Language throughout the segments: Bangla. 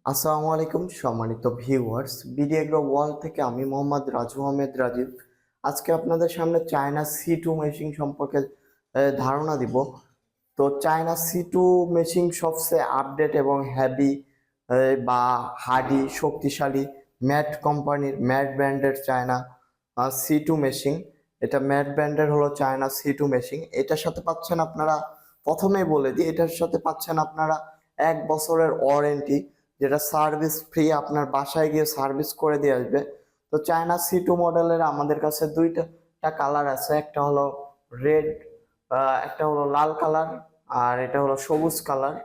আসসালামু আলাইকুম সম্মানিত ভিউয়ার্স, বিডি এগ্রো ওয়ার্ল্ড থেকে আমি মোহাম্মদ রাজু আহমেদ রাজীব। আজকে আপনাদের সামনে চায়না C2 মেশিন সম্পর্কে ধারণা দিব। তো চায়না C2 মেশিন সবচেয়ে আপডেট এবং হেভি বা হার্ডি শক্তিশালী ম্যাট কোম্পানির ম্যাট ব্র্যান্ডের চায়না C2 মেশিন। এটা ম্যাট ব্র্যান্ডের হলো চায়না C2 মেশিন। এটার সাথে পাচ্ছেন আপনারা, প্রথমেই বলে দিই, এটার সাথে পাচ্ছেন আপনারা 1 বছরের ওয়ারেন্টি, যেটা সার্ভিস ফ্রি, আপনার বাসায় গিয়ে সার্ভিস করে দিয়ে আসবে। তো চায়না C2 মডেলের আমাদের কাছে দুইটা কালার আছে, একটা হলো রেড, একটা হলো লাল কালার, আর এটা হলো সবুজ কালার।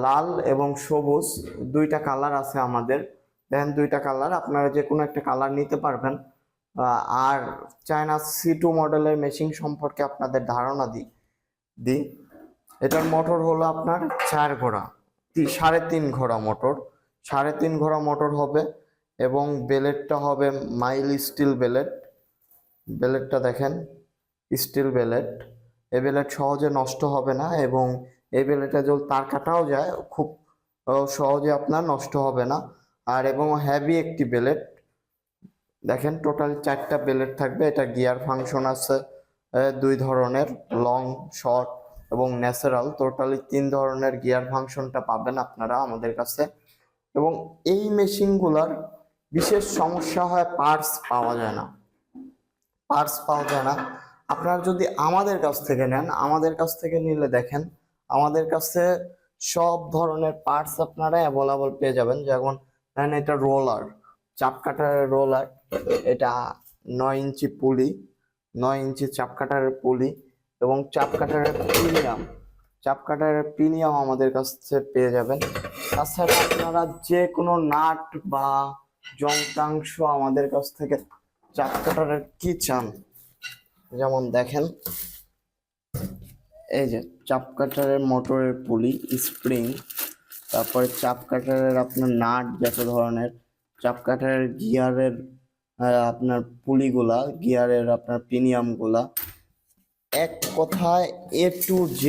লাল এবং সবুজ দুইটা কালার আছে আমাদের। দেখেন, দুইটা কালার, আপনারা যে কোনো একটা কালার নিতে পারবেন। আর চায়না C2 মডেলের মেশিন সম্পর্কে আপনাদের ধারণা দিই দিই এটার মোটর হলো আপনার 4 ঘোড়া, 3.5 ঘোড়া মোটর, 3.5 ঘোড়া মোটর হবে। এবং বেলেটটা হবে মাইল স্টিল বেলেট। বেলেটটা দেখেন, স্টিল বেলেট। এই বেলেট সহজে নষ্ট হবে না, এবং এই বেলেটে যদি তার কাটাও যায় খুব সহজে আপনার নষ্ট হবে না। আর এবং হেভি একটি বেলেট। দেখেন, টোটাল 4টা বেলেট থাকবে। এটা গিয়ার ফাংশন আছে 2 ধরনের, লং, শর্ট এবং ন্যাচারাল। টোটালি 3 ধরনের গিয়ার ফাংশনটা পাবেন আপনারা আমাদের কাছে। এবং এই মেশিনগুলোর বিশেষ সমস্যা হয়, পার্টস পাওয়া যায় না। আপনারা যদি আমাদের কাছ থেকে নেন, আমাদের কাছ থেকে নিলে দেখেন, আমাদের কাছে সব ধরনের পার্টস আপনারা অ্যাভেলেবল পেয়ে যাবেন। যেমন দেখেন, এটা রোলার, চাপ কাটার রোলার। এটা 9 ইঞ্চি পুলি, 9 ইঞ্চি চাপ কাটারের পুলি, এবং চাপ কাটারের প্রিমিয়াম আমাদের কাছে পেয়ে যাবেন। তাছাড়া আপনারা যে কোনো নাট বা যন্ত্রাংশ আমাদের কাছ থেকে চাপ কাটারের কি চান, যেমন দেখেন, এই যে চাপ কাটারের মোটরের পুলি, স্প্রিং, তারপরে চাপ কাটারের আপনার নাট, যত ধরনের চাপ কাটারের গিয়ারের আপনার পুলিগুলা, গিয়ারের আপনার প্রিমিয়ামগুলা, এক কথায় A to Z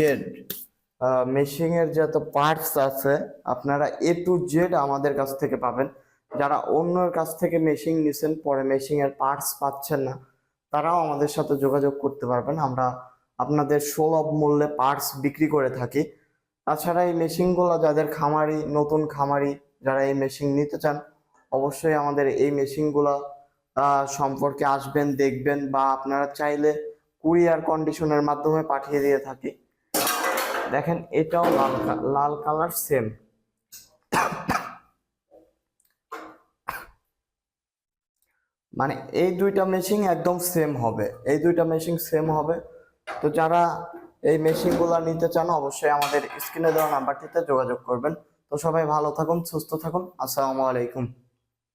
মেশিনের যত পার্টস আছে আপনারা A to Z আমাদের কাছ থেকে পাবেন। যারা অন্যের কাছ থেকে মেশিন নিছেন, পরে মেশিনের পার্টস পাচ্ছেন না, তারাও আমাদের সাথে যোগাযোগ করতে পারবেন। আমরা আপনাদের সুলভ মূল্যে পার্টস বিক্রি করে থাকি। তাছাড়া এই মেশিনগুলো যাদের খামারি, নতুন খামারি যারা এই মেশিন নিতে চান, অবশ্যই আমাদের এই মেশিনগুলো সম্পর্কে আসবেন, দেখবেন, বা আপনারা চাইলে কুরিয়ার কন্ডিশনের মাধ্যমে পাঠিয়ে দিয়ে থাকি। দেখেন, এটাও লাল কালার, সেম। মানে এই দুইটা মেশিন একদম সেম হবে, এই দুইটা মেশিন সেম হবে। তো যারা এই মেশিনগুলো নিতে চান, অবশ্যই আমাদের স্ক্রিনে দেওয়া নাম্বারটিতে যোগাযোগ করবেন। তো সবাই ভালো থাকুন, সুস্থ থাকুন। আসসালামু আলাইকুম।